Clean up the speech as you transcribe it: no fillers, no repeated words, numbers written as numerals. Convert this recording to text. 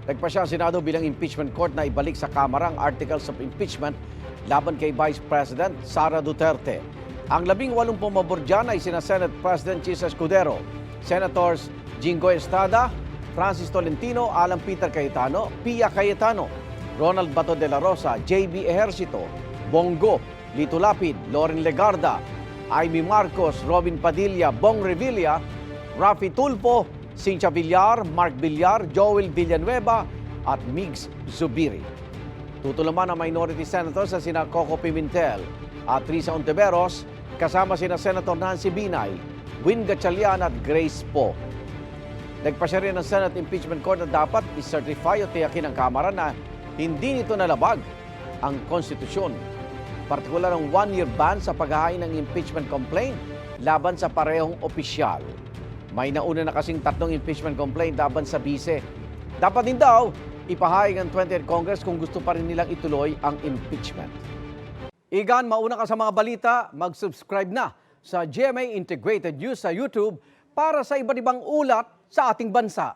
Nagpasya ang Senado bilang impeachment court na ibalik sa Kamara ang articles of impeachment laban kay Vice President Sara Duterte. Ang 18 pumabor dyan ay sina Senate President Chis Escudero, Senators Jinggoy Estrada, Francis Tolentino, Alan Peter Cayetano, Pia Cayetano, Ronald Bato de la Rosa, JB Ejercito, Bongo, Lito Lapid, Loren Legarda, Amy Marcos, Robin Padilla, Bong Revilla, Rafi Tulfo, Cynthia Villar, Mark Villar, Joel Villanueva at Migs Zubiri. Tutulaman ang minority senators sa sina Coco Pimentel at Risa Ontiveros, kasama sina Senator Nancy Binay, Win Gatchalian at Grace Poe. Nagpasya rin ng Senate Impeachment Court na dapat i-certify o tiyakin ng Kamara na hindi nito nalabag ang konstitusyon. Partikular ang 1-year ban sa paghahain ng impeachment complaint laban sa parehong opisyal. May nauna na kasing 3 impeachment complaint laban sa bise. Dapat din daw ipahayag ng 20th Congress kung gusto pa rin nilang ituloy ang impeachment. Igan, mauna ka sa mga balita, mag-subscribe na sa GMA Integrated News sa YouTube para sa iba't ibang ulat sa ating bansa.